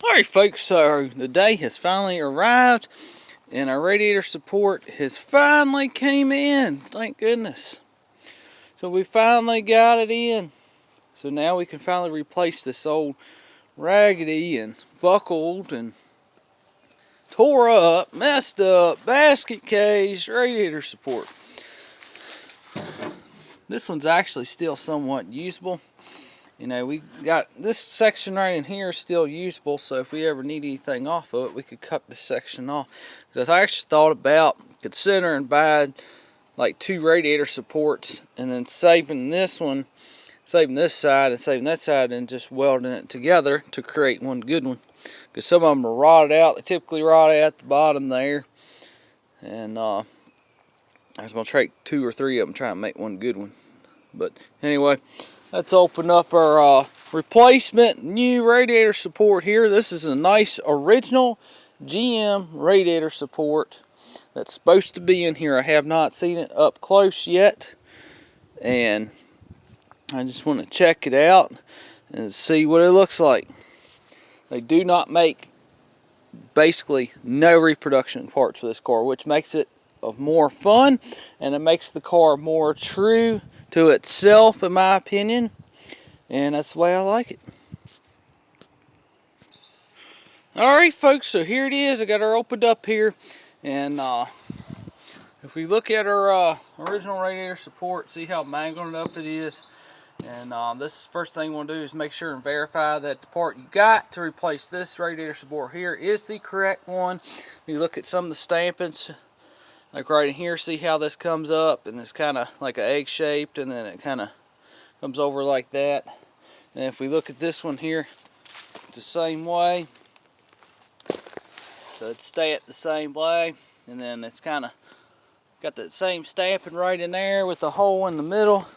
Alright folks, so the day has finally arrived and our radiator support has finally came in. Thank goodness. So we finally got it in. So now we can finally replace this old raggedy and buckled and tore up, messed up basket case radiator support. This one's actually still somewhat usable. You know, we got this section right in here is still usable, so if we ever need anything off of it, we could cut this section off. Because I actually thought about considering buying like 2 radiator supports and then saving this one, saving this side and saving that side, and just welding it together to create one good one. Because some of them are rotted out. They typically rot at the bottom there. And I was going to take 2 or 3 of them, try and make one good one. But anyway, let's open up our replacement new radiator support here. This is a nice original GM radiator support that's supposed to be in here. I have not seen it up close yet, and I just want to check it out and see what it looks like. They do not make basically no reproduction parts for this car, which makes it more fun, and it makes the car more true to itself, in my opinion, and that's the way I like it. Alright folks, so here it is. I got her opened up here, and if we look at our original radiator support, see how mangled up it is. And this first thing we'll do is make sure and verify that the part you got to replace this radiator support here is the correct one. You look at some of the stampings, like right in here, see how this comes up, and it's kind of like an egg shaped, and then it kind of comes over like that. And if we look at this one here, it's the same way. So it's stamped the same way, and then it's kind of got that same stamping right in there with the hole in the middle.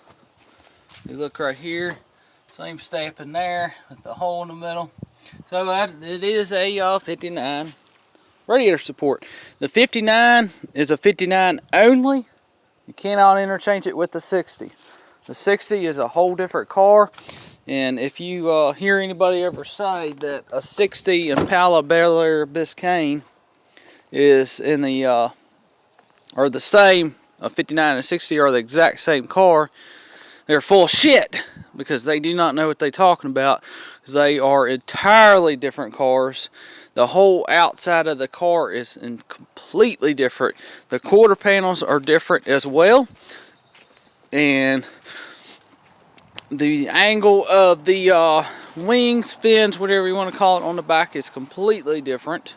You look right here, same stamping there with the hole in the middle. So it is a 59 radiator support. The 59 is a 59 only. You cannot interchange it with the 60. The 60 is a whole different car, and if you hear anybody ever say that a 60 Impala Bel Air Biscayne is in the or the same, a 59 and 60 are the exact same car, they're full of shit, because they do not know what they're talking about. They are entirely different cars. The whole outside of the car is completely different. The quarter panels are different as well, and the angle of the wings, fins, whatever you want to call it, on the back is completely different.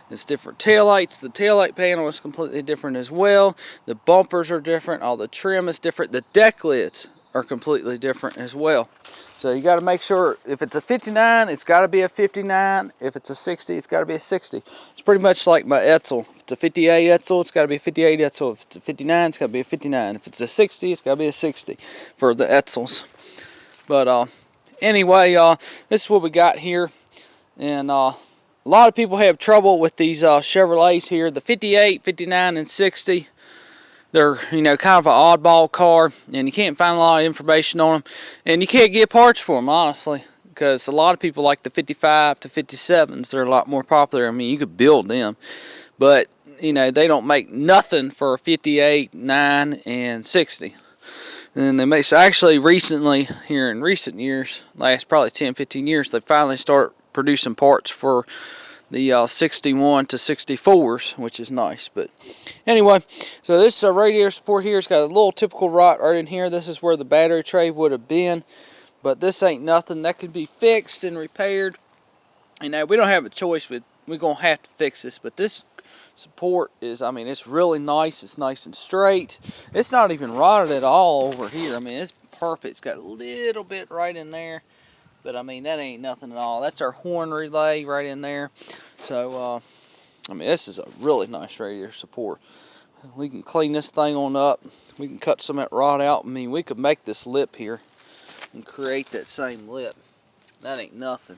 It's different taillights. The taillight panel is completely different as well. The bumpers are different. All the trim is different. The deck lids are completely different as well. So you got to make sure, if it's a 59, it's got to be a 59. If it's a 60, it's got to be a 60. It's pretty much like my Etzel. If it's a 58 Etzel, it's got to be a 58 Etzel. If it's a 59, it's got to be a 59. If it's a 60, it's got to be a 60 for the Etzels. But anyway, this is what we got here. And a lot of people have trouble with these Chevrolets here. The 58, 59, and 60. They're, you know, kind of an oddball car, and you can't find a lot of information on them, and you can't get parts for them, honestly, because a lot of people like the 55 to 57s. They're a lot more popular. I mean, you could build them, but, you know, they don't make nothing for 58, 9, and 60. And they make, so actually recently, here in recent years, last probably 10, 15 years, they finally start producing parts for the 61 to 64s, which is nice. But anyway, so this radiator support here, it's got a little typical rot right in here. This is where the battery tray would have been, but this ain't nothing that can be fixed and repaired. You know, we don't have a choice, but we're gonna have to fix this. But this support is, I mean, it's really nice. It's nice and straight. It's not even rotted at all over here. I mean, it's perfect. It's got a little bit right in there, but I mean, that ain't nothing at all. That's our horn relay right in there. So, I mean, this is a really nice radiator support. We can clean this thing on up. We can cut some of that rot out. I mean, we could make this lip here and create that same lip. That ain't nothing.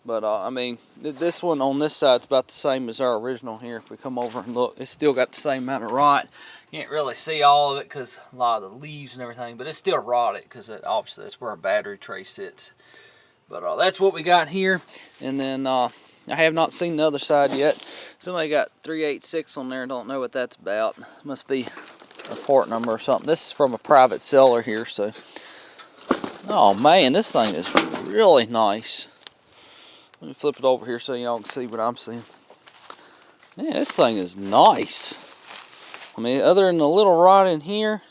But, I mean, this one on this side is about the same as our original here. If we come over and look, it's still got the same amount of rot. You can't really see all of it because a lot of the leaves and everything, but it's still rotted because obviously that's where our battery tray sits. But that's what we got here. And then I have not seen the other side yet. Somebody got 386 on there. Don't know what that's about. Must be a part number or something. This is from a private seller here. So, oh man, this thing is really nice. Let me flip it over here so y'all can see what I'm seeing. Yeah, this thing is nice. I mean, other than the little rod in here,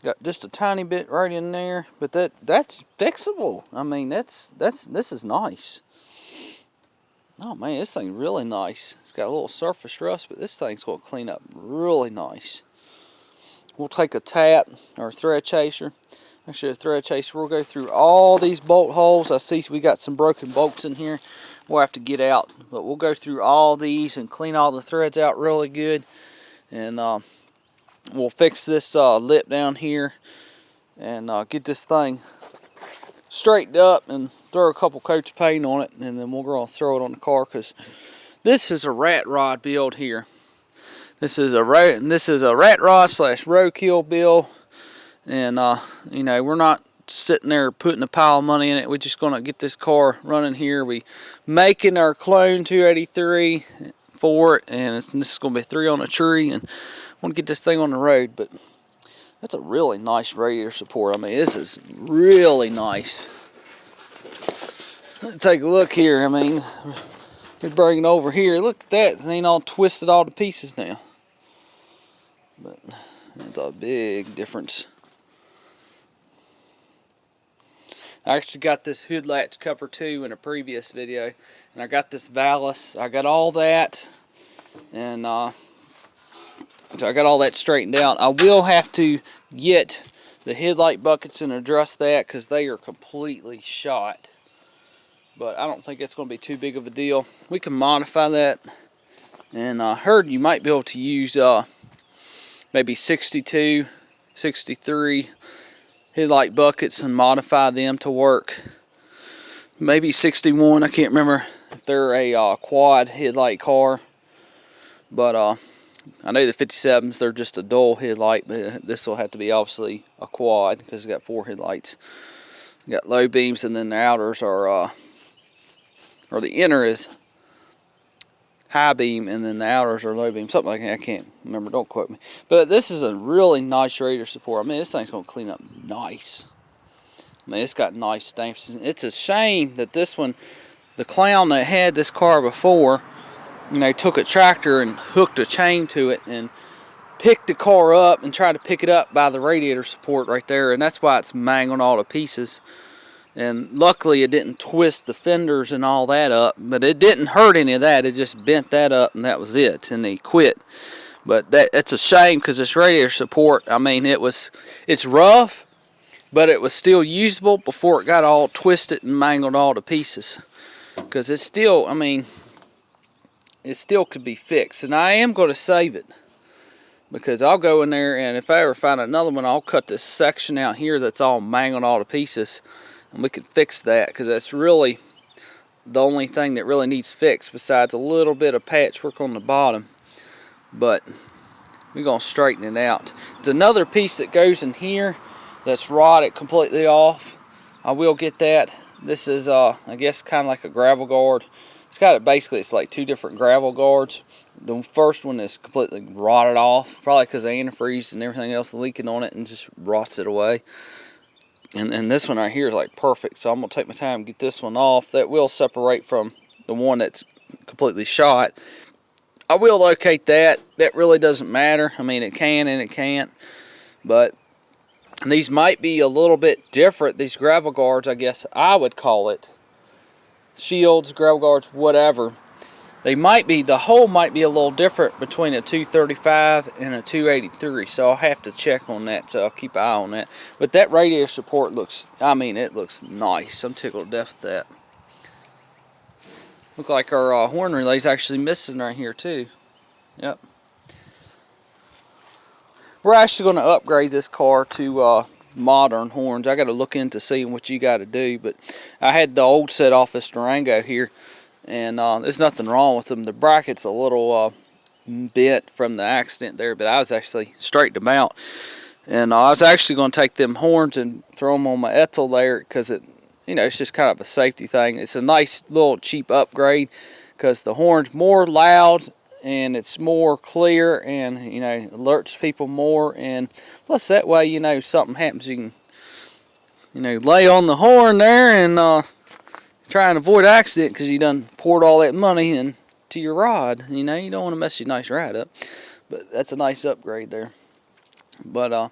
got just a tiny bit right in there, but that's fixable. I mean, this is nice. Oh man, this thing's really nice. It's got a little surface rust, but this thing's going to clean up really nice. We'll take a tap or a thread chaser. Actually, a thread chaser. We'll go through all these bolt holes. I see we got some broken bolts in here. We'll have to get out, but we'll go through all these and clean all the threads out really good. And we'll fix this lip down here and get this thing straightened up and throw a couple coats of paint on it, and then we're going to throw it on the car, because this is a rat rod build here. This is a rat rod slash roadkill build, and you know, we're not sitting there putting a pile of money in it. We're just going to get this car running here. We making our clone 283 for it, and this is going to be 3 on a tree, and I want to get this thing on the road. But that's a really nice radiator support. I mean, this is really nice. Let's take a look here. I mean, we bring it over here. Look at that. It ain't all twisted all to pieces now. But that's a big difference. I actually got this hood latch cover too in a previous video, and I got this valance. I got all that, and so I got all that straightened out. I will have to get the headlight buckets and address that, because they are completely shot. But I don't think it's going to be too big of a deal. We can modify that, and I heard you might be able to use maybe 62, 63 headlight buckets and modify them to work. Maybe 61, I can't remember if they're a quad headlight car. But I know the 57s, they're just a dual headlight, but this will have to be obviously a quad, because it's got 4 headlights. You got low beams, and then the outers are, or the inner is high beam, and then the outers are low beam, something like that. I can't remember, don't quote me. But this is a really nice radiator support. I mean, this thing's going to clean up nice. I mean, it's got nice stamps. It's a shame that this one, the clown that had this car before, you know, took a tractor and hooked a chain to it and picked the car up and tried to pick it up by the radiator support right there, and that's why it's mangled all to pieces. And luckily it didn't twist the fenders and all that up, but it didn't hurt any of that. It just bent that up, and that was it, and they quit. But that's a shame, because this radiator support, I mean, it's rough, but it was still usable before it got all twisted and mangled all to pieces. Because it's still, I mean, it still could be fixed, and I am going to save it, because I'll go in there, and if I ever find another one, I'll cut this section out here that's all mangled all to pieces, and we can fix that, because that's really the only thing that really needs fixed, besides a little bit of patchwork on the bottom. But we're going to straighten it out. It's another piece that goes in here that's rotted completely off. I will get that. This is, I guess, kind of like a gravel guard. It's got it, basically, it's like 2 different gravel guards. The first one is completely rotted off, probably because of antifreeze and everything else leaking on it, and just rots it away. And this one right here is like perfect, so I'm going to take my time and get this one off. That will separate from the one that's completely shot. I will locate that. That really doesn't matter. I mean, it can and it can't. But these might be a little bit different. These gravel guards, I guess I would call it. Shields, gravel guards, whatever. They might be, the hole might be a little different between a 235 and a 283. So I'll have to check on that, so I'll keep an eye on that. But that radiator support looks, I mean, it looks nice. I'm tickled to death with that. Look like our horn relay's actually missing right here too. Yep. We're actually going to upgrade this car to modern horns. I got to look into seeing what you got to do, but I had the old set off this Durango here, and there's nothing wrong with them. The bracket's a little bent from the accident there, but I was actually straightened them out, and I was actually going to take them horns and throw them on my Etzel there, because you know, it's just kind of a safety thing. It's a nice little cheap upgrade because the horn's more loud and it's more clear, and you know, alerts people more. And plus that way, you know, something happens, you can, you know, lay on the horn there and try and avoid accident because you done poured all that money into your rod. You know, you don't want to mess your nice ride up. But that's a nice upgrade there. But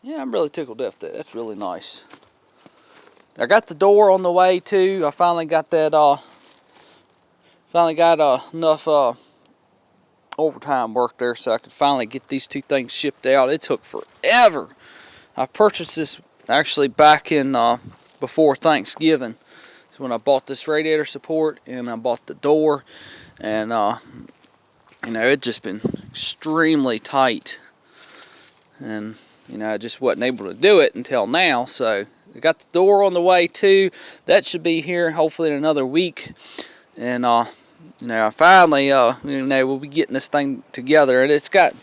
yeah, I'm really tickled to death. That's really nice. I got the door on the way too. I finally got that. Finally got enough overtime work there, so I could finally get these two things shipped out. It took forever. I purchased this actually back in before Thanksgiving. So when I bought this radiator support and I bought the door, and you know, it just been extremely tight, and you know, I just wasn't able to do it until now. So I got the door on the way too. That should be here hopefully in another week, and you know, I finally you know, we'll be getting this thing together, and it's got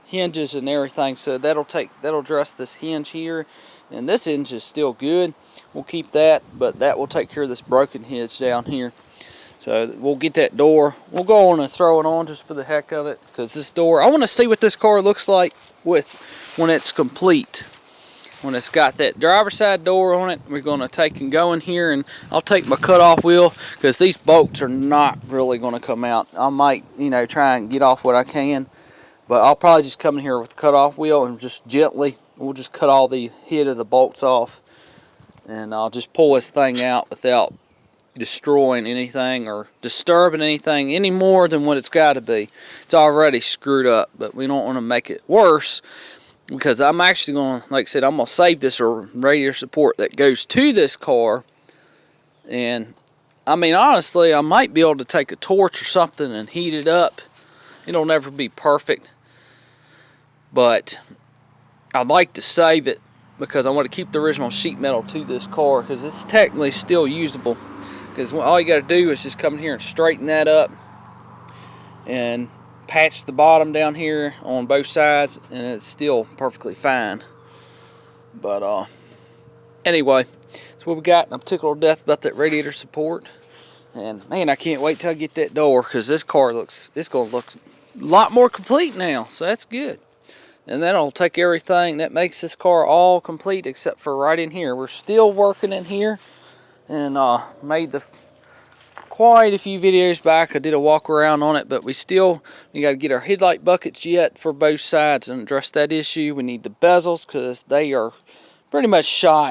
hinges and everything, so that'll address this hinge here, and this hinge is still good. We'll keep that, but that will take care of this broken hinge down here. So we'll get that door. We'll go on and throw it on just for the heck of it, because this door, I want to see what this car looks like when it's complete. When it's got that driver's side door on it, we're going to take and go in here, and I'll take my cutoff wheel, because these bolts are not really going to come out. I might, you know, try and get off what I can, but I'll probably just come in here with the cutoff wheel and just gently, we'll just cut all the head of the bolts off, and I'll just pull this thing out without destroying anything or disturbing anything any more than what it's got to be. It's already screwed up, but we don't want to make it worse, because I'm actually going to, like I said, I'm going to save this radiator support that goes to this car. And I mean, honestly, I might be able to take a torch or something and heat it up. It'll never be perfect, but I'd like to save it because I want to keep the original sheet metal to this car, because it's technically still usable. Because all you got to do is just come in here and straighten that up and patch the bottom down here on both sides, and it's still perfectly fine. But anyway, that's what we got. I'm tickled to death about that radiator support, and man, I can't wait till I get that door, because this car it's gonna look a lot more complete now, so that's good. And that'll take everything that makes this car all complete except for right in here. We're still working in here, and made quite a few videos back. I did a walk around on it, but we got to get our headlight buckets yet for both sides and address that issue. We need the bezels because they are pretty much shot.